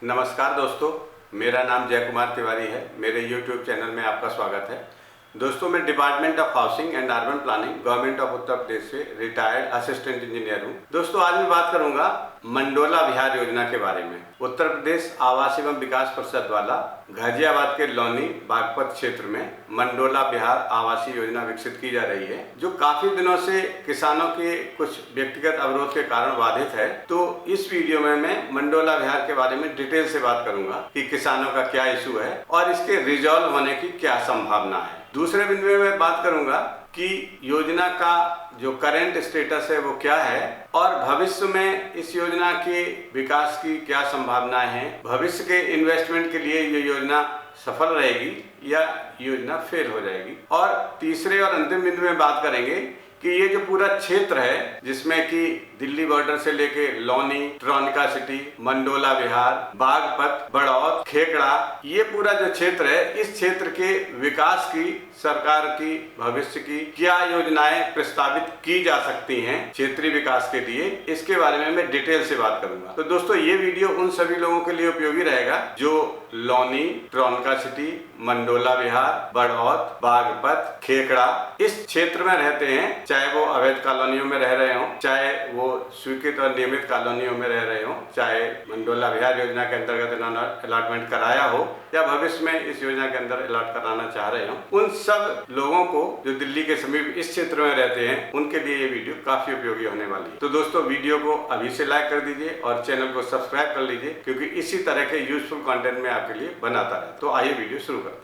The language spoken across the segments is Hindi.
नमस्कार दोस्तों, मेरा नाम जय कुमार तिवारी है। मेरे YouTube चैनल में आपका स्वागत है। दोस्तों, मैं department of housing and urban planning government of Uttar Pradesh से रिटायर्ड असिस्टेंट इंजीनियर हूँ। दोस्तों, आज मैं बात करूंगा मंडोला विहार योजना के बारे में। उत्तर प्रदेश आवास एवं विकास परिषद द्वारा गाजियाबाद के लौनी बागपत क्षेत्र में मंडोला विहार आवासीय योजना विकसित की जा रही है, जो काफी दिनों से किसानों के कुछ व्यक्तिगत अवरोध के कारण बाधित है। तो इस वीडियो में मैं मंडोला विहार के बारे में डिटेल से बात करूंगा कि किसानों का क्या इशू है और इसके रिजॉल्व होने की क्या संभावना है। दूसरे बिंदु में मैं बात करूंगा कि योजना का जो करंट स्टेटस है वो क्या है और भविष्य में इस योजना के विकास की क्या संभावनाएं हैं। भविष्य के इन्वेस्टमेंट के लिए ये योजना सफल रहेगी या योजना फेल हो जाएगी। और तीसरे और अंतिम बिंदु में बात करेंगे कि ये जो पूरा क्षेत्र है, जिसमें कि दिल्ली बॉर्डर से लेके लौनी, ट्रोनिका सिटी, मंडोला विहार, बागपत, बड़ौत, खेकड़ा, ये पूरा जो क्षेत्र है, इस क्षेत्र के विकास की सरकार की भविष्य की क्या योजनाएं प्रस्तावित की जा सकती हैं क्षेत्रीय विकास के लिए, इसके बारे में मैं डिटेल से बात करूंगा। तो दोस्तों, ये वीडियो उन सभी लोगों के लिए उपयोगी रहेगा जो लौनी, ट्रोनिका सिटी, मंडोला विहार, बड़ौत, बागपत, खेकड़ा इस क्षेत्र में रहते हैं, चाहे वो अवैध कॉलोनियों में रह रहे हों, चाहे वो स्वीकृत और नियमित कॉलोनियों में रह रहे हों, चाहे मंडोला विहार योजना के अंतर्गत इन्होंने अलॉटमेंट कराया हो या भविष्य में इस योजना के अंदर अलॉट कराना चाह रहे हो। उन सब लोगों को जो दिल्ली के समीप इस क्षेत्र में रहते हैं, उनके लिए ये वीडियो काफी उपयोगी होने वाली है। तो दोस्तों, वीडियो को अभी से लाइक कर दीजिए और चैनल को सब्सक्राइब कर लीजिए, क्योंकि इसी तरह के यूजफुल कंटेंट में आपके लिए बनाता रहे। तो आइए वीडियो शुरू करते हैं।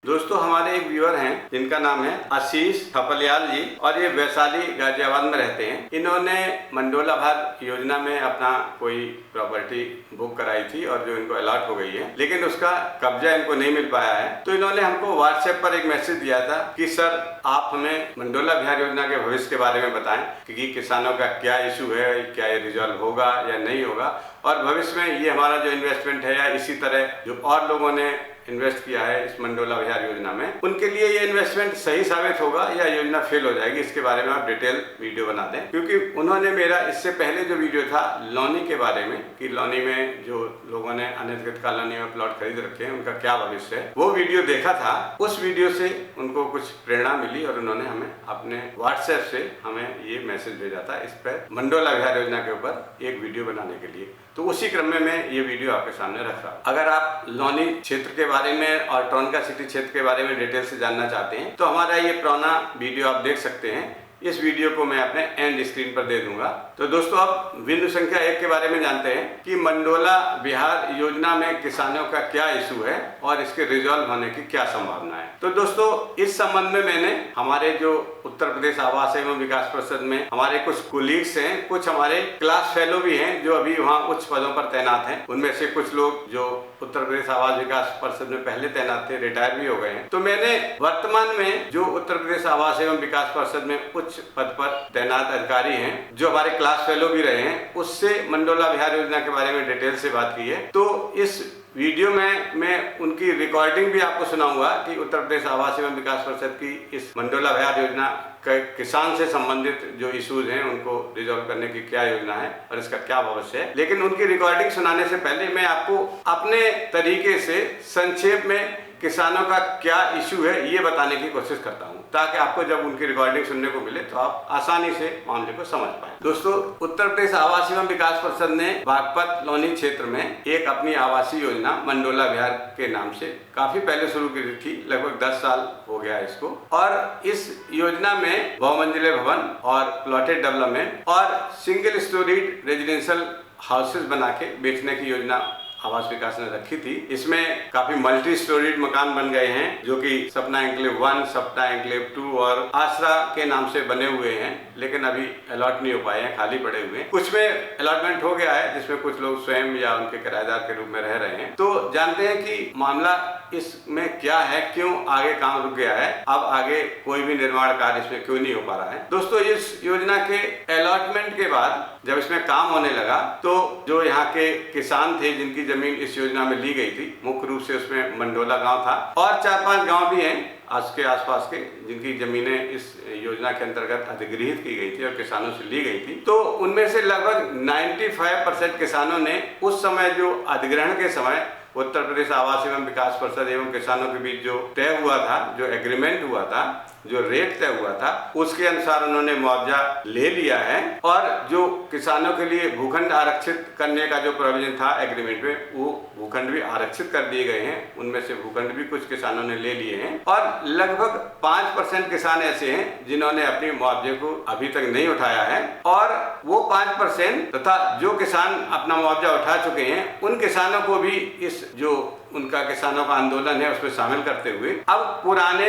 दोस्तों, हमारे एक व्यूअर हैं जिनका नाम है आशीष थपलियाल जी और ये वैशाली गाजियाबाद में रहते हैं। इन्होंने मंडोला विहार योजना में अपना कोई प्रॉपर्टी बुक कराई थी और जो इनको अलॉट हो गई है, लेकिन उसका कब्जा इनको नहीं मिल पाया है। तो इन्होंने हमको व्हाट्सएप पर एक मैसेज दिया था कि सर, आप हमें मंडोला विहार योजना के भविष्य के बारे में बताएं कि किसानों का क्या इशू है, क्या ये रिजॉल्व होगा या नहीं होगा, और भविष्य में ये हमारा जो इन्वेस्टमेंट है या इसी तरह जो और लोगों ने इन्वेस्ट किया है इस मंडोला विहार योजना में, उनके लिए ये इन्वेस्टमेंट सही साबित होगा या योजना फेल हो जाएगी, इसके बारे में आप डिटेल वीडियो बना दें। क्योंकि उन्होंने मेरा इससे पहले जो वीडियो था लौनी के बारे में कि लौनी में जो लोगों ने अनधिकृत कॉलोनी में प्लॉट खरीद रखे हैं उनका क्या भविष्य है, वो वीडियो देखा था। उस वीडियो से उनको कुछ प्रेरणा मिली और उन्होंने हमें अपने व्हाट्सएप से हमें ये मैसेज भेजा था इस पर मंडोला विहार योजना के ऊपर एक वीडियो बनाने के लिए। तो उसी क्रम में मैं ये वीडियो आपके सामने रख रहा हूँ। अगर आप लौनी क्षेत्र के बारे में और ट्रोनिका सिटी क्षेत्र के बारे में डिटेल से जानना चाहते हैं तो हमारा ये पुराना वीडियो आप देख सकते हैं। इस वीडियो को मैं अपने एंड स्क्रीन पर दे दूंगा। तो दोस्तों, अब बिंदु संख्या 1 के बारे में जानते हैं कि मंडोला विहार योजना में किसानों का क्या इशू है और इसके रिजॉल्व होने की क्या संभावना है। तो दोस्तों, इस संबंध में मैंने हमारे जो उत्तर प्रदेश आवास एवं विकास परिषद में हमारे कुछ कोलीग्स हैं, कुछ हमारे क्लास फेलो भी हैं जो अभी वहाँ उच्च पदों पर तैनात हैं। उनमें से कुछ लोग जो उत्तर प्रदेश आवास विकास परिषद में पहले तैनात थे, रिटायर भी हो गए हैं। तो मैंने वर्तमान में जो उत्तर प्रदेश आवास एवं विकास परिषद में उच्च पद पर तैनात अधिकारी हैं, जो हमारे क्लास फेलो भी रहे हैं, उससे मंडोला विहार योजना के बारे में डिटेल से बात की है। तो इस वीडियो में मैं उनकी रिकॉर्डिंग भी आपको सुनाऊंगा कि उत्तर प्रदेश आवास एवं विकास परिषद की इस मंडोला विहार योजना किसान से संबंधित जो इश्यूज हैं उनको रिजॉल्व करने की क्या योजना है और इसका क्या भविष्य है। लेकिन उनकी रिकॉर्डिंग सुनाने से पहले मैं आपको अपने तरीके से संक्षेप में किसानों का क्या इशू है ये बताने की कोशिश करता हूं, ताकि आपको जब उनकी रिकॉर्डिंग सुनने को मिले तो आप आसानी से मामले को समझ पाएं। दोस्तों, उत्तर प्रदेश आवास एवं विकास परिषद ने बागपत लौनी क्षेत्र में एक अपनी आवासीय योजना मंडोला विहार के नाम से काफी पहले शुरू की थी, लगभग 10 साल हो गया इसको। और इस योजना में बहुमंजिले भवन और प्लॉटेड डेवलपमेंट और सिंगल स्टोरीड रेजिडेंशियल हाउसेस बना के बेचने की योजना आवास विकास ने रखी थी। इसमें काफी मल्टी स्टोरीड मकान बन गए हैं, जो कि सपना एन्क्लेव 1, सपना एन्क्लेव 2 और आसरा के नाम से बने हुए हैं, लेकिन अभी अलॉट नहीं हो पाए हैं, खाली पड़े हुए हैं। कुछ में अलॉटमेंट हो गया है, जिसमें कुछ लोग स्वयं या उनके किराएदार के रूप में रह रहे हैं। तो जानते हैं कि मामला इसमें क्या है, क्यों आगे काम रुक गया है, अब आगे कोई भी निर्माण कार्य इसमें क्यों नहीं हो पा रहा है। दोस्तों, इस योजना के अलॉटमेंट के बाद जब इसमें काम होने लगा तो जो यहाँ के किसान थे जिनकी जमीन इस योजना में ली गई थी। मुख्य रूप से उसमें मंडोला गांव था और 4-5 गांव भी हैं उसके आसपास के जिनकी जमीनें इस योजना के अंतर्गत अधिग्रहित की गई थी और किसानों से ली गई थी। तो उनमें से लगभग 95% किसानों ने उस समय जो अधिग्रहण के समय उत्तर प्रदेश आवास एवं विकास परिषद एवं किसानों के बीच जो तय हुआ था, जो एग्रीमेंट हुआ था, जो रेट तय हुआ था, उसके अनुसार उन्होंने मुआवजा ले लिया है। और जो किसानों के लिए भूखंड आरक्षित करने का जो प्रोविजन था एग्रीमेंट में, वो भूखंड भी आरक्षित कर दिए गए हैं। उनमें से भूखंड भी कुछ किसानों ने ले लिए हैं और लगभग 5% किसान ऐसे हैं जिन्होंने अपनी मुआवजे को अभी तक नहीं उठाया है। और वो 5% तथा जो किसान अपना मुआवजा उठा चुके हैं उन किसानों को भी इस जो उनका किसानों का आंदोलन है उसमें शामिल करते हुए अब पुराने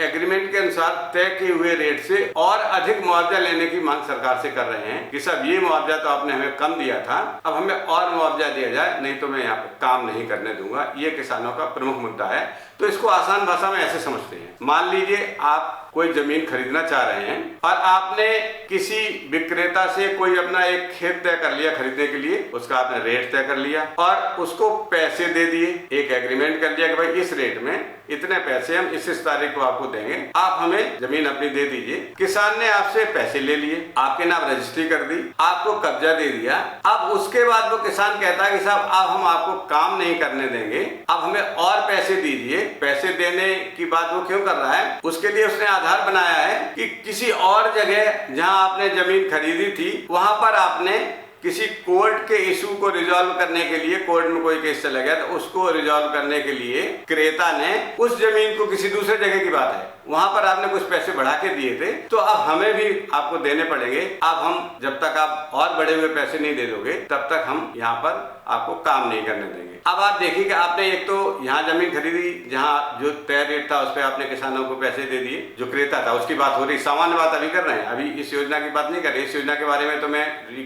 एग्रीमेंट के अनुसार तय किए हुए रेट से और अधिक मुआवजा लेने की मांग सरकार से कर रहे हैं कि साहब ये मुआवजा तो आपने हमें कम दिया था, अब हमें और मुआवजा दिया जाए, नहीं तो मैं यहाँ पे काम नहीं करने दूंगा। ये किसानों का प्रमुख मुद्दा है। तो इसको आसान भाषा में ऐसे समझते हैं, मान लीजिए आप कोई जमीन खरीदना चाह रहे हैं और आपने किसी विक्रेता से कोई अपना एक खेत तय कर लिया खरीदने के लिए, उसका आपने रेट तय कर लिया और उसको पैसे दे दिए, एक एग्रीमेंट कर लिया कि भाई इस रेट में इतने पैसे हम इस तारीख को आपको देंगे, आप हमें जमीन अपनी दे दीजिए। किसान ने आपसे पैसे ले लिए, आपके नाम रजिस्ट्री कर दी, आपको कब्जा दे दिया। अब उसके बाद वो किसान कहता है कि साहब अब हम आपको काम नहीं करने देंगे, अब हमें और पैसे दीजिए। पैसे देने की बात वो क्यों कर रहा है? उसके लिए उसने आधार बनाया है कि किसी और जगह जहां आपने जमीन खरीदी थी वहां पर आपने किसी कोर्ट के इशू को रिजॉल्व करने के लिए, कोर्ट में कोई केस चला गया तो उसको रिजॉल्व करने के लिए क्रेता ने उस जमीन को, किसी दूसरे जगह की बात है, वहां पर आपने कुछ पैसे बढ़ा के दिए थे, तो अब हमें भी आपको देने पड़ेंगे। अब हम जब तक आप और बढ़े हुए पैसे नहीं दे दोगे तब तक हम यहाँ पर आपको काम नहीं करने देंगे। अब आप देखिए कि आपने एक तो यहाँ जमीन खरीदी, जहाँ जो तय रेट था उस पर आपने किसानों को पैसे दे दिए, जो क्रेता था उसकी बात हो रही, सामान्य बात अभी कर रहे हैं, अभी इस योजना की बात नहीं कर रहे। इस योजना के बारे में तो मैं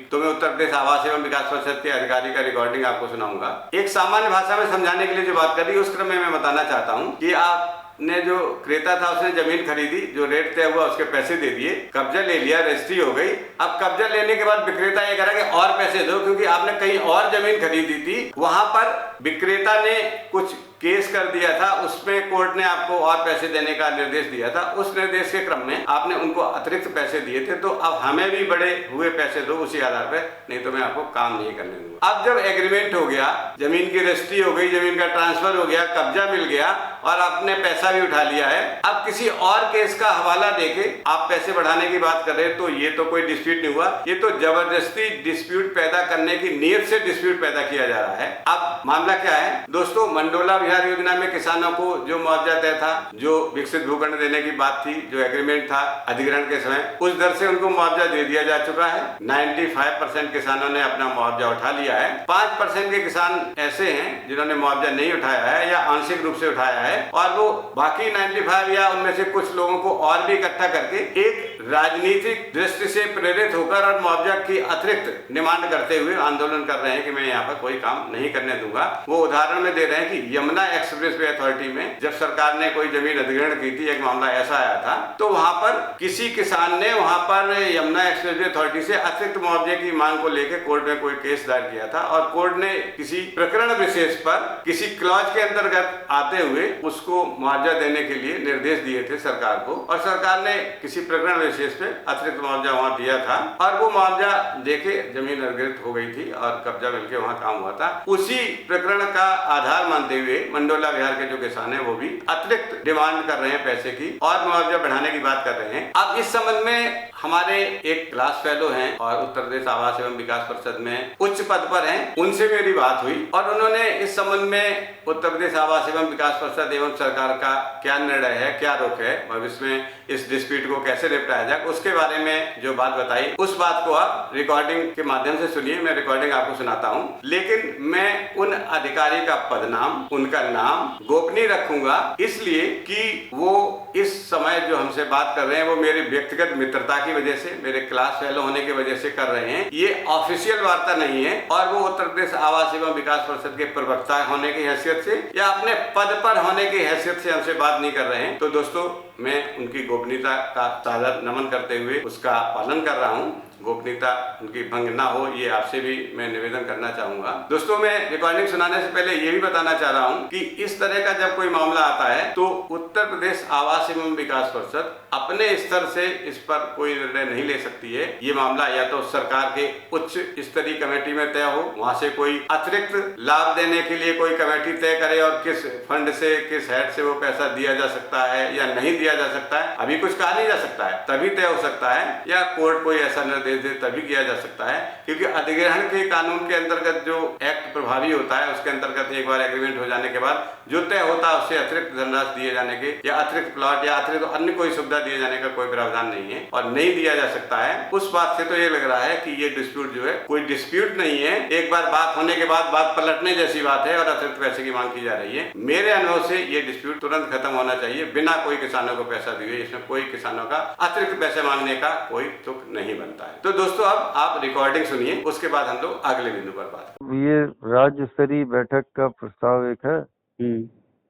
तुम्हें उत्तर प्रदेश आवास एवं विकास परिषद के अधिकारी का रिकॉर्डिंग आपको सुनाऊंगा। एक सामान्य भाषा में समझाने के लिए जो बात कर रही है उस क्रम में मैं बताना चाहता हूँ कि आपने जो क्रेता था उसने जमीन खरीदी, जो रेट तय हुआ उसके पैसे दे दिए, कब्जा ले लिया, रजिस्ट्री हो गई। अब कब्जा लेने के बाद विक्रेता ये कह रहा है कि और पैसे दो, क्योंकि आपने कहीं और जमीन खरीदी थी, वहां पर विक्रेता ने कुछ केस कर दिया था, उसमें कोर्ट ने आपको और पैसे देने का निर्देश दिया था। उस निर्देश के क्रम में आपने उनको अतिरिक्त पैसे दिए थे, तो अब हमें भी बड़े हुए पैसे दो उसी आधार पर, नहीं तो मैं आपको काम नहीं करने दूंगा। अब जब एग्रीमेंट हो गया, जमीन की रजिस्ट्री हो गई, जमीन का ट्रांसफर हो गया, कब्जा मिल गया और आपने पैसा भी उठा लिया है, अब किसी और केस का हवाला देके आप पैसे बढ़ाने की बात कर रहे हैं, तो ये तो कोई डिस्प्यूट नहीं हुआ, ये तो जबरदस्ती डिस्प्यूट पैदा करने की नीयत से डिस्प्यूट पैदा किया जा रहा है। अब मामला क्या है दोस्तों, मंडोला बिहार योजना में किसानों को जो मुआवजा तय था, जो विकसित भूखंड देने की बात थी, जो एग्रीमेंट था अधिग्रहण के समय, उस दर से उनको मुआवजा दे दिया जा चुका है। 95% किसानों ने अपना मुआवजा उठा लिया है। 5% के किसान ऐसे हैं जिन्होंने मुआवजा नहीं उठाया है या आंशिक रूप से उठाया है, और वो बाकी 95 या उनमें से कुछ लोगों को और भी इकट्ठा करके एक राजनीतिक दृष्टि से प्रेरित होकर और मुआवजा की अतिरिक्त डिमांड करते हुए आंदोलन कर रहे हैं कि मैं यहाँ पर कोई काम नहीं करने दूंगा। वो उदाहरण में दे रहे हैं कि यमुना एक्सप्रेसवे अथॉरिटी में जब सरकार ने कोई जमीन अधिग्रहण की थी, एक मामला ऐसा आया था, तो वहां पर किसी किसान ने वहां पर यमुना एक्सप्रेसवे अथॉरिटी से अतिरिक्त मुआवजे की मांग को लेकर कोर्ट में कोई केस दायर किया था, और कोर्ट ने किसी प्रकरण विशेष पर किसी क्लॉज के अंतर्गत आते हुए उसको मुआवजा देने के लिए निर्देश दिए थे सरकार को, और सरकार ने किसी प्रकरण विशेष पे अतिरिक्त मुआवजा वहां दिया था, और वो मुआवजा देके जमीन अधिग्रहित हो गई थी और कब्जा मिलकर वहां काम हुआ था। उसी प्रकरण का आधार मानते हुए मंडोला बिहार के जो किसान है वो भी अतिरिक्त डिमांड कर रहे हैं पैसे की और मुआवजा बढ़ाने की बात कर रहे हैं। अब इस संबंध में हमारे एक क्लास फेलो हैं और उत्तर प्रदेश आवास एवं विकास परिषद में उच्च पद पर हैं, उनसे मेरी बात हुई और उन्होंने इस संबंध में उत्तर प्रदेश आवास एवं विकास परिषद एवं सरकार का क्या निर्णय है, क्या रुख है, भविष्य में इस डिस्प्यूट को कैसे निपटाया जाए, उसके बारे में जो बात बताई, उस बात को आप रिकॉर्डिंग के माध्यम से सुनिए। मैं रिकॉर्डिंग आपको सुनाता हूँ, लेकिन मैं उन अधिकारी का पदनाम, उनका नाम गोपनीय रखूंगा, इसलिए कि वो इस समय जो हमसे बात कर रहे हैं वो मेरी व्यक्तिगत मित्रता की वजह से, मेरे क्लास फेलो होने की वजह से कर रहे हैं। ये ऑफिशियल वार्ता नहीं है और वो उत्तर प्रदेश आवास एवं विकास परिषद के प्रवक्ता होने की हैसियत से या अपने पद पर होने की हैसियत से हमसे बात नहीं कर रहे हैं। तो दोस्तों, मैं उनकी गोपनीयता का सादर नमन करते हुए उसका पालन कर रहा हूँ। गोपनीयता उनकी भंग ना हो, ये आपसे भी मैं निवेदन करना चाहूंगा। दोस्तों, मैं रिकॉर्डिंग सुनाने से पहले ये भी बताना चाह रहा हूँ कि इस तरह का जब कोई मामला आता है तो उत्तर प्रदेश आवास एवं विकास परिषद अपने स्तर से इस पर कोई निर्णय नहीं ले सकती है। ये मामला या तो सरकार के उच्च स्तरीय कमेटी में तय हो, वहां से कोई अतिरिक्त लाभ देने के लिए कोई कमेटी तय करे और किस फंड से, किस हेड से वो पैसा दिया जा सकता है या नहीं दिया जा सकता है, अभी कुछ कहा नहीं जा सकता है, तभी तय हो सकता है, या कोर्ट कोई ऐसा निर्देश दे तभी किया जा सकता है। क्योंकि अधिग्रहण के कानून के अंतर्गत जो एक्ट प्रभावी होता है उसके अंतर्गत एक बार एग्रीमेंट हो जाने के बाद जो तय होता है उससे अतिरिक्त धनराशि दिए जाने के या अतिरिक्त प्लॉट या अतिरिक्त अन्य कोई सुविधा दिए जाने का कोई प्रावधान नहीं है और नहीं दिया जा सकता है। उस बात से तो ये लग रहा है कि ये डिस्प्यूट जो है कोई डिस्प्यूट नहीं है, एक बार बात होने के बाद बात पलटने जैसी बात है और अतिरिक्त पैसे की मांग की जा रही है। मेरे अनुभव से ये डिस्प्यूट तुरंत खत्म होना चाहिए बिना कोई किसानों को पैसा दिए। इसमें कोई किसानों का अतिरिक्त पैसे मांगने का कोई तुक नहीं बनता है। तो दोस्तों, अब आप रिकॉर्डिंग सुनिए, उसके बाद हम लोग अगले बिंदु पर बात। ये राज्य स्तरीय बैठक का प्रस्ताव एक है,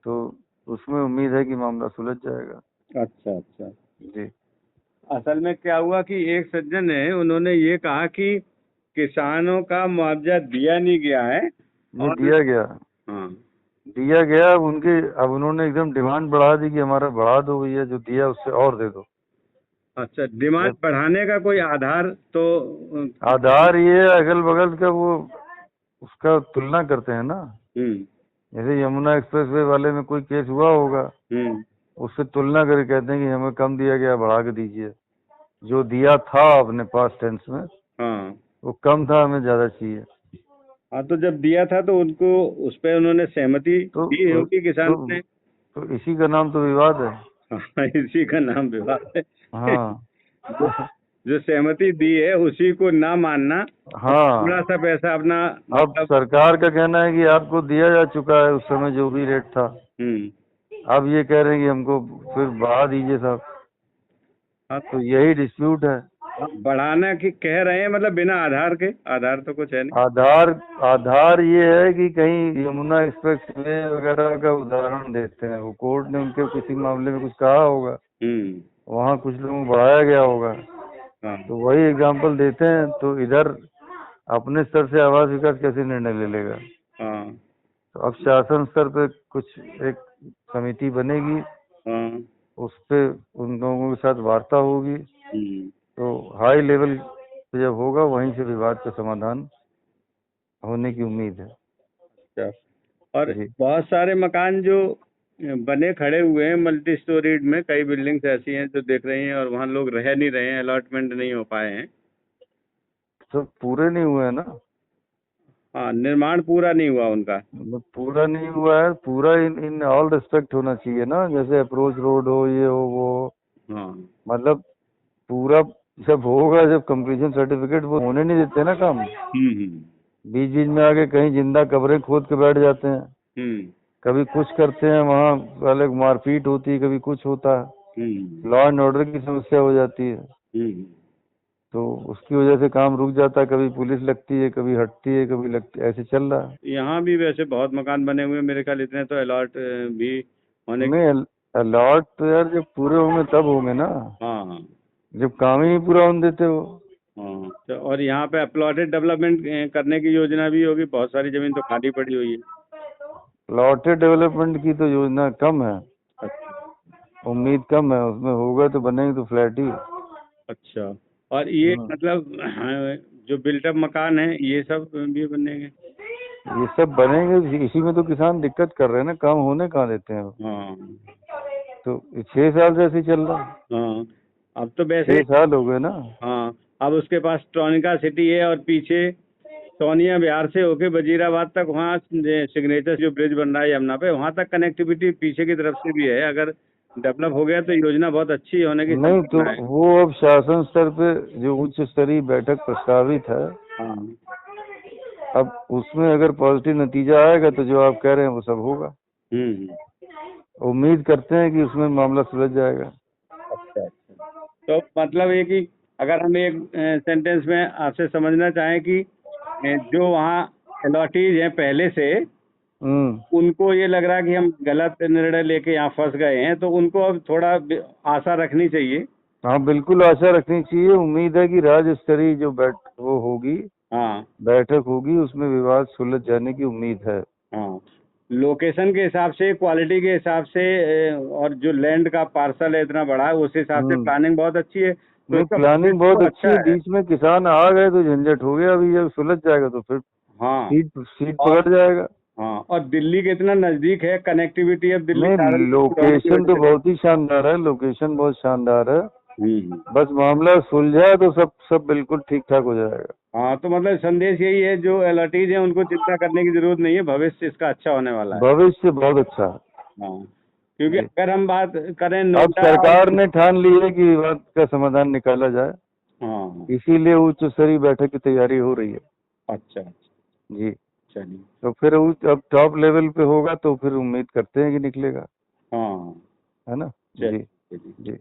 तो उसमें उम्मीद है कि मामला सुलझ जाएगा। अच्छा अच्छा जी। असल में क्या हुआ कि एक सज्जन है, उन्होंने ये कहा कि किसानों का मुआवजा दिया नहीं गया है। ये दिया गया, हाँ, दिया गया। अब उन्होंने एकदम डिमांड बढ़ा दी कि हमारा बढ़ा दो भैया, जो दिया उससे और दे दो। अच्छा, डिमांड बढ़ाने का कोई आधार तो आधार ये अगल बगल का वो उसका तुलना करते हैं ना, जैसे यमुना एक्सप्रेसवे वाले में कोई केस हुआ होगा, उससे तुलना करके कहते हैं कि हमें कम दिया गया, बढ़ा के दीजिए। जो दिया था अपने पास टेंस में, हाँ, वो कम था, हमें ज्यादा चाहिए। हाँ, तो जब दिया था तो उनको उस पर उन्होंने सहमति दी होगी किसानों ने। तो इसी का नाम तो विवाद है। हाँ, इसी का नाम विवाद है। हाँ। जो सहमति दी है उसी को ना मानना, हाँ, थोड़ा सा पैसा अपना। अब सरकार का कहना है कि आपको दिया जा चुका है उस समय जो भी रेट था। अब ये कह रहे हैं कि हमको फिर बढ़ा दीजिए साहब। हाँ, तो यही डिस्प्यूट है। बढ़ाना की कह रहे हैं, मतलब बिना आधार के। आधार तो कुछ है नहीं। आधार ये है कि कहीं यमुना एक्सप्रेस वे वगैरह का उदाहरण देते हैं, वो कोर्ट ने उनके किसी मामले में कुछ कहा होगा, वहाँ कुछ लोगों को बढ़ाया गया होगा, तो वही एग्जाम्पल देते हैं। तो इधर अपने स्तर से आवास विकास कैसे निर्णय ले लेगा। तो अब शासन स्तर पे कुछ एक समिति बनेगी, उस पे उन लोगों के साथ वार्ता होगी, तो हाई लेवल पे जब होगा वहीं से विवाद का समाधान होने की उम्मीद है। अच्छा, और बहुत सारे मकान जो बने खड़े हुए हैं मल्टी स्टोरीड में, कई बिल्डिंग्स ऐसी हैं जो देख रही हैं और वहाँ लोग रह नहीं रहे हैं, अलॉटमेंट नहीं हो पाए हैं। तो पूरे नहीं हुए हैं ना। हाँ, निर्माण पूरा नहीं हुआ उनका। पूरा नहीं हुआ है, पूरा इन ऑल रिस्पेक्ट होना चाहिए ना, जैसे अप्रोच रोड हो, ये हो, वो हो। हाँ, मतलब पूरा जब होगा, जब कंप्लीशन सर्टिफिकेट वो होने नहीं देते ना काम। बीच बीच में आके कहीं जिंदा कब्रें खोद के बैठ जाते हैं, कभी कुछ करते हैं, वहाँ वाले मारपीट होती है, कभी कुछ होता है, लॉ एंड ऑर्डर की समस्या हो जाती है, तो उसकी वजह से काम रुक जाता है। कभी पुलिस लगती है, कभी हटती है, कभी लगती है, ऐसे चल रहा है। यहाँ भी वैसे बहुत मकान बने हुए हैं मेरे ख्याल, इतने तो अलॉट भी होने नहीं, अलॉट तो यार जब पूरे होंगे तब होंगे ना। हाँ, जब काम ही नहीं पूरा होने देते हो। हाँ, तो और यहाँ पे प्लॉटेड डेवलपमेंट करने की योजना भी होगी, बहुत सारी जमीन तो खाली पड़ी हुई है। प्लॉटेड डेवलपमेंट की तो योजना कम है। अच्छा, उम्मीद कम है, उसमें होगा तो बनेंगे तो फ्लैट ही। अच्छा, और ये मतलब जो बिल्टअप मकान है ये सब भी बनेंगे। ये सब बनेंगे, इसी में तो किसान दिक्कत कर रहे हैं ना, काम होने कहाँ देते हैं। हाँ, तो 6 साल से ऐसे ही चल रहा है। हाँ, अब तो वैसे 6 साल हो गए ना। हाँ, अब उसके पास ट्रॉनिका सिटी है और पीछे सोनिया बिहार से होके वजीराबाद तक, वहाँ सिग्नेचर जो ब्रिज बन रहा है यमुना पे, वहाँ तक कनेक्टिविटी पीछे की तरफ से भी है। अगर डेवलप हो गया तो योजना बहुत अच्छी होने की नहीं, तो वो अब शासन स्तर पे जो उच्च स्तरीय बैठक प्रस्तावित है, हाँ, अब उसमें अगर पॉजिटिव नतीजा आएगा तो जो आप कह रहे हैं वो सब होगा। उम्मीद करते हैं कि उसमें मामला सुलझ जाएगा। अच्छा, तो मतलब ये कि अगर हम एक सेंटेंस में आपसे समझना चाहें कि जो वहाँ अलॉटीज हैं पहले से, उनको ये लग रहा है कि हम गलत निर्णय लेके यहाँ फंस गए हैं, तो उनको अब थोड़ा आशा रखनी चाहिए। हाँ बिल्कुल आशा रखनी चाहिए। उम्मीद है कि राज्य स्तरीय जो वो होगी, हाँ बैठक होगी, उसमें विवाद सुलझ जाने की उम्मीद है। हाँ, लोकेशन के हिसाब से, क्वालिटी के हिसाब से, और जो लैंड का पार्सल है इतना बड़ा है, उस हिसाब से प्लानिंग बहुत अच्छी है। तो नहीं, इसका प्लानिंग भविष्य बहुत तो अच्छी है। बीच में किसान आ गए तो झंझट हो गया। अभी जब सुलझ जाएगा तो फिर हाँ सीट और पकड़ जाएगा। हाँ, और दिल्ली के इतना नजदीक है, कनेक्टिविटी अब दिल्ली नहीं, लोकेशन तो बहुत ही शानदार है, लोकेशन बहुत शानदार है। बस मामला सुलझा तो सब बिल्कुल ठीक ठाक हो जाएगा। हाँ, तो मतलब संदेश यही है, जो एलर्टीज हैं उनको चिंता करने की जरूरत नहीं है, भविष्य इसका अच्छा होने वाला है। भविष्य बहुत अच्छा है। हाँ, क्योंकि जी। अगर हम बात करें अब नोएडा सरकार ने ठान ली है कि विवाद का समाधान निकाला जाए, हाँ, इसीलिए उच्च स्तरीय बैठक की तैयारी हो रही है। अच्छा जी। चलिए, तो फिर अब टॉप लेवल पे होगा तो फिर उम्मीद करते हैं कि निकलेगा, हाँ है ना। जी चलिए, जी।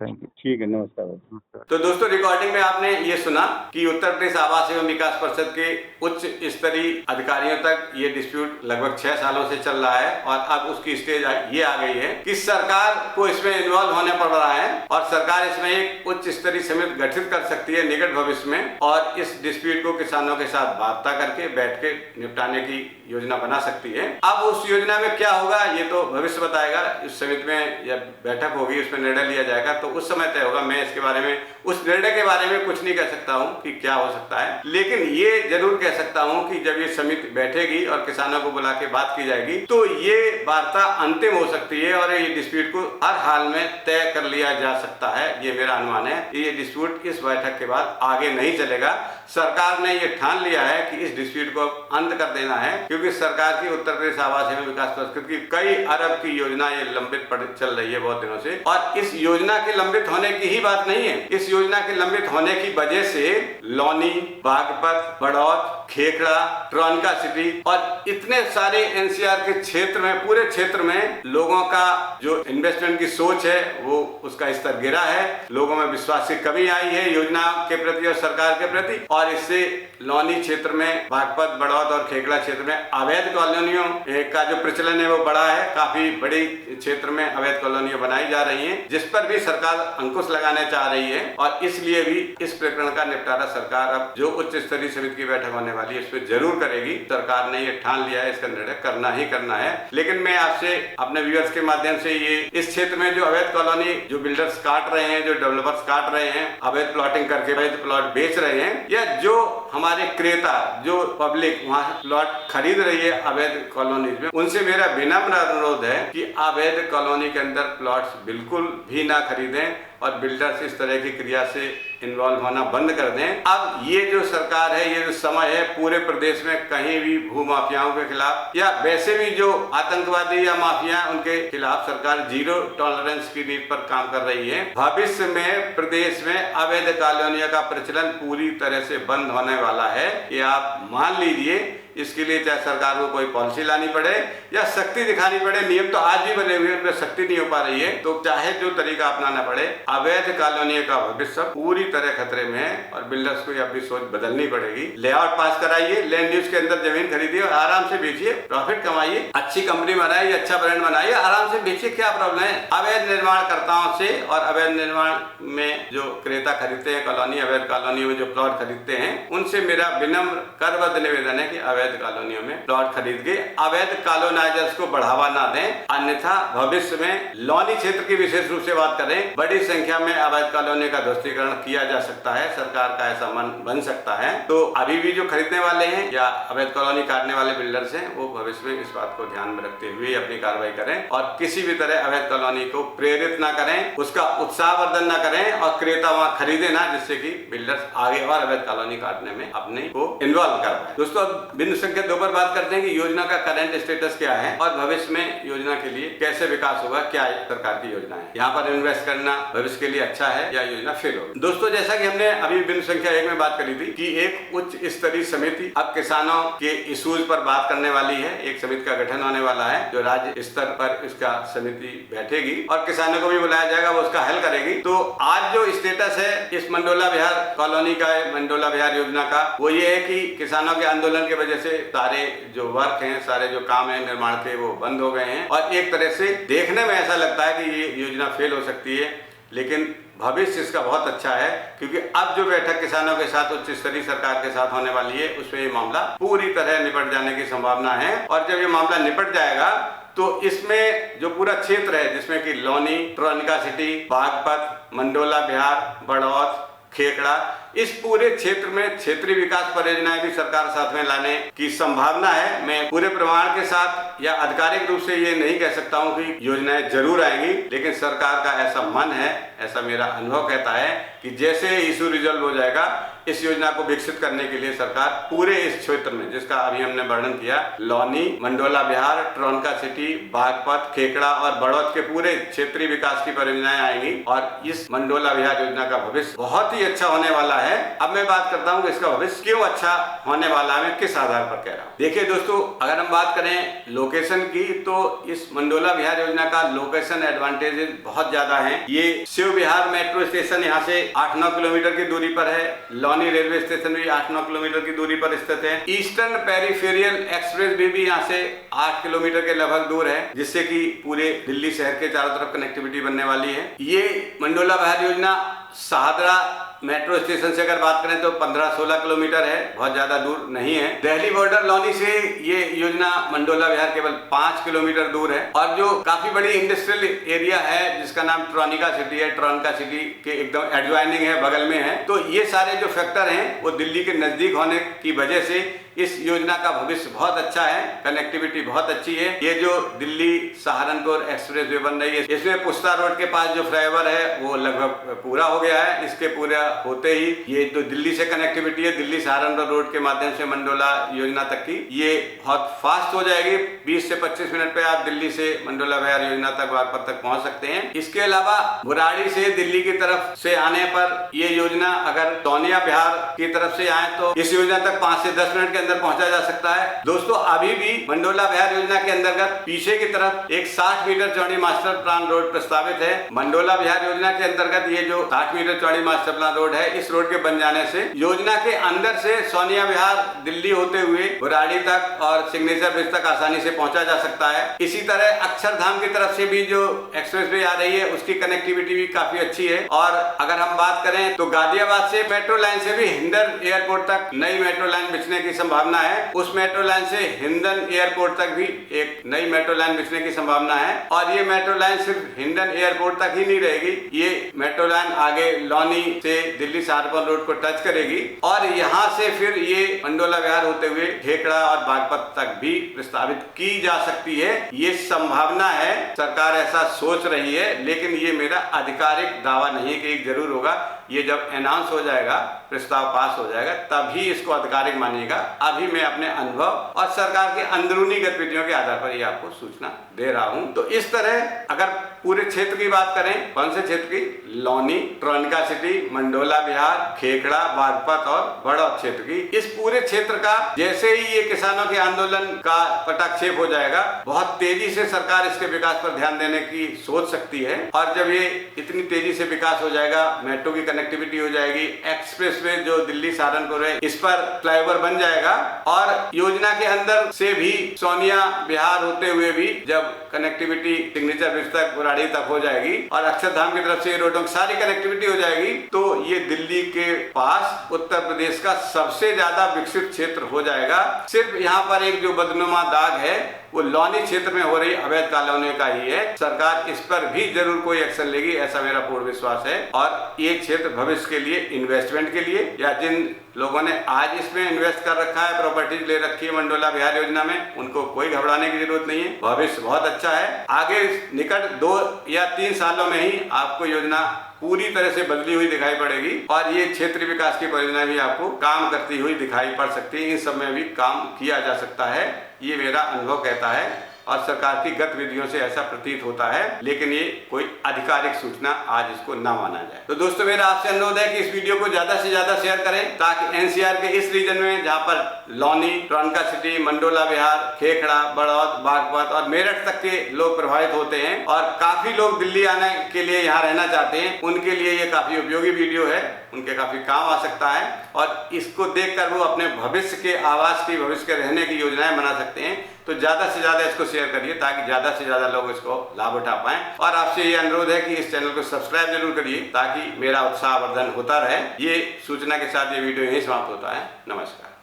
Thank you. ठीक है, नमस्कार। नमस्कार। तो दोस्तों, रिकॉर्डिंग में आपने ये सुना कि उत्तर प्रदेश आवास एवं विकास परिषद के उच्च स्तरीय अधिकारियों तक ये डिस्प्यूट लगभग 6 सालों से चल रहा है और अब उसकी स्टेज ये आ गई है कि सरकार को इसमें इन्वॉल्व होने पड़ रहा है और सरकार इसमें एक उच्च स्तरीय समिति गठित कर सकती है निकट भविष्य में और इस डिस्प्यूट को किसानों के साथ वार्ता करके बैठ के निपटाने की योजना बना सकती है। अब उस योजना में क्या होगा ये तो भविष्य बताएगा। इस समिति में जब बैठक होगी उसमें निर्णय लिया जाएगा तो उस समय तय होगा। मैं इसके बारे में, उस निर्णय के बारे में कुछ नहीं कह सकता हूं कि क्या हो सकता है, लेकिन ये जरूर कह सकता हूं कि जब ये समिति बैठेगी और किसानों को बुला के बात की जाएगी तो ये वार्ता अंतिम हो सकती है और ये डिस्प्यूट को हर हाल में तय कर लिया जा सकता है। ये मेरा अनुमान है कि ये डिस्प्यूट इस बैठक के बाद आगे नहीं चलेगा। सरकार ने ये ठान लिया है कि इस डिस्प्यूट को अंत कर देना है, क्योंकि सरकार की उत्तर प्रदेश आवास एवं विकास परिषद की कई अरब की योजना ये लंबित चल रही है बहुत दिनों से। और इस योजना के लंबित होने की ही बात नहीं है, इस योजना के लंबित होने की वजह से लौनी, बागपत, बड़ौत, खेखड़ा, ट्रॉनिका सिटी और इतने सारे एनसीआर के क्षेत्र में, पूरे क्षेत्र में लोगों का जो इन्वेस्टमेंट की सोच है वो उसका स्तर गिरा है। लोगों में विश्वास की कमी आई है योजना के प्रति और सरकार के प्रति, और इससे लौनी क्षेत्र में, बागपत, बड़ौत और खेखड़ा क्षेत्र में अवैध कॉलोनियों का जो प्रचलन है वो बड़ा है। काफी बड़ी क्षेत्र में अवैध कॉलोनियां बनाई जा रही हैं, जिस पर भी सरकार अंकुश लगाने चाह रही है और इसलिए भी इस प्रकरण का निपटारा सरकार अब जो उच्च स्तरीय समिति की बैठक होने वाली है इस पर जरूर करेगी। सरकार ने ये ठान लिया है, इसका निर्णय करना ही करना है। लेकिन मैं आपसे अपने व्यूअर्स के माध्यम से ये इस क्षेत्र में जो अवैध कॉलोनी जो बिल्डर्स काट रहे हैं, जो डेवलपर्स काट रहे हैं, अवैध प्लॉटिंग करके अवैध प्लॉट बेच रहे हैं, या जो हमारे क्रेता, जो पब्लिक वहाँ प्लॉट खरीद रही है अवैध कॉलोनीज में, उनसे मेरा विनम्र अनुरोध है कि अवैध कॉलोनी के अंदर प्लॉट्स बिल्कुल भी ना खरीदें और बिल्डर्स इस तरह की क्रिया से इन्वॉल्व होना बंद कर दें। अब ये जो सरकार है, ये जो समय है, पूरे प्रदेश में कहीं भी भू माफियाओं के खिलाफ या वैसे भी जो आतंकवादी या माफिया उनके खिलाफ सरकार जीरो टॉलरेंस की नीति पर काम कर रही है। भविष्य में प्रदेश में अवैध कॉलोनियों का प्रचलन पूरी तरह से बंद होने वाला है, ये आप मान लीजिए। इसके लिए चाहे सरकार को कोई पॉलिसी लानी पड़े या शक्ति दिखानी पड़े, नियम तो आज भी बने हुए हैं, उनमें शक्ति नहीं हो पा रही है, तो चाहे जो तरीका अपनाना पड़े, अवैध कॉलोनी का भविष्य पूरी तरह खतरे में है और बिल्डर्स को अपनी सोच बदलनी पड़ेगी। लेआउट पास कराइए, लैंड यूज के अंदर जमीन खरीदिए और आराम से बेचिए, प्रॉफिट कमाइए, अच्छी कंपनी बनाइए, अच्छा ब्रांड बनाइए, आराम से बेचिए, क्या प्रॉब्लम है। अवैध निर्माणकर्ताओं से और अवैध निर्माण में जो क्रेता खरीदते हैं कॉलोनी, अवैध कॉलोनियों में जो प्लॉट खरीदते हैं, उनसे मेरा विनम्र करबद्ध निवेदन है कि अवैध कॉलोनियों में प्लॉट खरीद के अवैध कॉलोनाइजर्स को बढ़ावा ना दें, अन्यथा भविष्य में लौनी क्षेत्र की विशेष रूप से बात करें, बड़ी संख्या में अवैध कॉलोनी का ध्वस्तीकरण किया जा सकता है, सरकार का ऐसा मन बन सकता है। तो अभी भी जो खरीदने वाले हैं या अवैध कॉलोनी काटने वाले बिल्डर्स हैं, वो भविष्य में इस बात को ध्यान में रखते हुए अपनी कार्रवाई करें और किसी भी तरह अवैध कॉलोनी को प्रेरित ना करें, उसका उत्साहवर्धन ना करें और क्रेता वहां खरीदे ना, जिससे कि बिल्डर्स आगे और अवैध कॉलोनी काटने में अपने को इन्वॉल्व कर पाए। दोस्तों, बिंदु संख्या 2 पर बात करते हैं कि योजना का करंट स्टेटस क्या है और भविष्य में योजना के लिए कैसे विकास होगा, क्या सरकार की योजना है, यहाँ पर इन्वेस्ट करना भविष्य के लिए अच्छा है या योजना फेल होगी। दोस्तों, जैसा कि हमने अभी बिंदु संख्या 1 में बात करी थी कि एक उच्च स्तरीय समिति अब किसानों के इश्यूज पर बात करने वाली है, एक समिति का गठन होने वाला है जो राज्य स्तर पर इसका समिति बैठेगी और किसानों को भी बुलाया जाएगा, वो उसका हल करेगी। तो आज जो स्टेटस है इस मंडोला विहार कॉलोनी का, मंडोला विहार योजना का, वो ये है कि किसानों के आंदोलन की वजह से सारे जो वर्क हैं, सारे जो काम है निर्माण के, वो बंद हो गए हैं और एक तरह से देखने में ऐसा लगता है कि ये योजना फेल हो सकती है, लेकिन भविष्य इसका बहुत अच्छा है, क्योंकि अब जो बैठक किसानों के साथ उच्च स्तरीय सरकार के साथ होने वाली है उसमें ये मामला पूरी तरह निपट जाने की संभावना है। और जब ये मामला निपट जाएगा तो इसमें जो पूरा क्षेत्र है, जिसमें कि लौनी, ट्रोनिका सिटी, बागपत, मंडोला बिहार, बड़ौत, खेखड़ा, इस पूरे क्षेत्र में क्षेत्रीय विकास परियोजनाएं भी सरकार साथ में लाने की संभावना है। मैं पूरे प्रमाण के साथ या आधिकारिक रूप से ये नहीं कह सकता हूं कि योजनाएं जरूर आएंगी, लेकिन सरकार का ऐसा मन है, ऐसा मेरा अनुभव कहता है कि जैसे इशू रिजॉल्व हो जाएगा, इस योजना को विकसित करने के लिए सरकार पूरे इस क्षेत्र में, जिसका अभी हमने वर्णन किया, लौनी, मंडोला बिहार, ट्रोनिका सिटी, बागपत, खेखड़ा और बड़ौत के पूरे क्षेत्रीय विकास की परियोजनाएं आएंगी और इस मंडोला बिहार योजना का भविष्य बहुत ही अच्छा होने वाला है। अब मैं बात करता हूं कि इसका भविष्य क्यों अच्छा होने वाला है, मैं किस आधार पर कह रहा हूं। देखिए दोस्तों, अगर हम बात करें लोकेशन की, तो इस मंडोला बिहार योजना का लोकेशन एडवांटेजेस बहुत ज्यादा है। ये शिव विहार मेट्रो स्टेशन यहाँ से 8-9 किलोमीटर की दूरी पर है। लौनी रेलवे स्टेशन भी 8-9 किलोमीटर की दूरी पर स्थित है। ईस्टर्न पेरिफेरियल एक्सप्रेस वे भी यहाँ से 8 किलोमीटर के लगभग दूर है, जिससे कि पूरे दिल्ली शहर के चारों तरफ कनेक्टिविटी बनने वाली है। ये मंडोला बिहार योजना शाहदरा मेट्रो स्टेशन से अगर बात करें तो 15-16 किलोमीटर है, बहुत ज्यादा दूर नहीं है। दिल्ली बॉर्डर लौनी से ये योजना मंडोला बिहार केवल 5 किलोमीटर दूर है। और जो काफी बड़ी इंडस्ट्रियल एरिया है जिसका नाम ट्रोनिका सिटी है, ट्रोनिका सिटी के एकदम एडजॉइनिंग है, बगल में है। तो ये सारे जो फैक्टर हैं वो दिल्ली के नजदीक होने की वजह से इस योजना का भविष्य बहुत अच्छा है, कनेक्टिविटी बहुत अच्छी है। ये जो दिल्ली सहारनपुर एक्सप्रेस वे बन रही है, इसमें पुस्ता रोड के पास जो फ्लाईओवर है वो लगभग पूरा हो गया है। इसके पूरा होते ही ये जो दिल्ली से कनेक्टिविटी है, दिल्ली सहारनपुर रोड के माध्यम से मंडोला योजना तक की, ये बहुत फास्ट हो जाएगी। 20 से 25 मिनट पे आप दिल्ली से मंडोला बिहार योजना तक, बागपत तक पहुंच सकते हैं। इसके अलावा बुराड़ी से दिल्ली की तरफ से आने पर ये योजना अगर सोनिया बिहार की तरफ से आए तो इस योजना तक 5 से 10 मिनट के अंदर पहुंचा जा सकता है। दोस्तों, अभी भी मंडोला बिहार योजना के अंतर्गत पीछे की तरफ एक 60 मीटर चौड़ी मास्टर प्लान रोड प्रस्तावित है। मंडोला बिहार योजना के अंतर्गत ये जो 60 मीटर चौड़ी मास्टर प्लान रोड है, इस रोड के बन जाने से योजना के अंदर से सोनिया विहार दिल्ली होते हुए बुराड़ी तक और सिग्नेचर ब्रिज तक आसानी से पहुंचा जा सकता है। इसी तरह अक्षरधाम की तरफ से भी जो एक्सप्रेस वे आ रही है उसकी कनेक्टिविटी भी काफी अच्छी है। और अगर हम बात करें तो गाजियाबाद से मेट्रो लाइन से भी हिंडन एयरपोर्ट तक नई मेट्रो लाइन बिछने की संभावना है। उस मेट्रो लाइन से हिंडन एयरपोर्ट तक भी एक नई मेट्रो लाइन बिछने की संभावना है। और ये मेट्रो लाइन सिर्फ हिंडन एयरपोर्ट तक ही नहीं रहेगी, ये मेट्रो लाइन आगे लौनी से दिल्ली सहारनपुर रोड को टच करेगी और यहाँ से फिर ये मंडोला विहार होते हुए खेखड़ा और बागपत तक भी प्रस्तावित की जा सकती है। ये संभावना है, सरकार ऐसा सोच रही है, लेकिन ये मेरा आधिकारिक दावा नहीं है कि जरूर होगा। ये जब अनाउंस हो जाएगा, प्रस्ताव पास हो जाएगा, तभी इसको आधिकारिक मानिएगा। अभी मैं अपने अनुभव और सरकार के अंदरूनी गतिविधियों के आधार पर ये आपको सूचना दे रहा हूं। तो इस तरह अगर पूरे क्षेत्र की बात करें, कौन से क्षेत्र की, लौनी, ट्रोनिका सिटी, मंडोला विहार, खेखड़ा, बागपत और बड़ौत क्षेत्र की, इस पूरे क्षेत्र का जैसे ही ये किसानों के आंदोलन का पटाक्षेप हो जाएगा, बहुत तेजी से सरकार इसके विकास पर ध्यान देने की सोच सकती है। और जब ये इतनी तेजी से विकास हो जाएगा, मेट्रो की कनेक्टिविटी हो जाएगी, एक्सप्रेस वे जो दिल्ली सहारनपुर है इस पर फ्लाईओवर बन जाएगा और योजना के अंदर से भी सोनिया विहार होते हुए भी जब कनेक्टिविटी सिग्नेचर ब्रिज तक, बुराड़ी तक हो जाएगी और अक्षरधाम की तरफ से रोडों की सारी कनेक्टिविटी हो जाएगी, तो ये दिल्ली के पास उत्तर प्रदेश का सबसे ज्यादा विकसित क्षेत्र हो जाएगा। सिर्फ यहाँ पर एक जो बदनुमा दाग है वो लौनी क्षेत्र में हो रही अवैध कॉलोनी का ही है। सरकार इस पर भी जरूर कोई एक्शन लेगी, ऐसा मेरा पूर्ण विश्वास है। और ये क्षेत्र भविष्य के लिए, इन्वेस्टमेंट के लिए, या जिन लोगों ने आज इसमें इन्वेस्ट कर रखा है, प्रॉपर्टीज ले रखी है मंडोला विहार योजना में, उनको कोई घबराने की जरूरत नहीं है। भविष्य बहुत अच्छा है। आगे निकट 2 या 3 सालों में ही आपको योजना पूरी तरह से बदली हुई दिखाई पड़ेगी और ये क्षेत्रीय विकास की परियोजना भी आपको काम करती हुई दिखाई पड़ सकती है। इन सब में भी काम किया जा सकता है, ये मेरा अनुभव कहता है और सरकार की गतिविधियों से ऐसा प्रतीत होता है, लेकिन ये कोई आधिकारिक सूचना आज इसको ना माना जाए। तो दोस्तों, मेरा आपसे अनुरोध है कि इस वीडियो को ज्यादा से ज्यादा शेयर करें ताकि एनसीआर के इस रीजन में, जहां पर लौनी, ट्रोनिका सिटी, मंडोला विहार, खेखड़ा, बड़ौत, बागपत और मेरठ तक के लोग प्रभावित होते हैं और काफी लोग दिल्ली आने के लिए यहाँ रहना चाहते हैं, उनके लिए ये काफी उपयोगी वीडियो है, उनके काफी काम आ सकता है और इसको देखकर वो अपने भविष्य के आवास की, भविष्य के रहने की योजनाएं बना सकते हैं। तो ज्यादा से ज्यादा इसको शेयर करिए ताकि ज्यादा से ज्यादा लोग इसको लाभ उठा पाएं। और आपसे ये अनुरोध है कि इस चैनल को सब्सक्राइब जरूर करिए ताकि मेरा उत्साहवर्धन होता रहे। ये सूचना के साथ ये वीडियो यहीं समाप्त होता है। नमस्कार।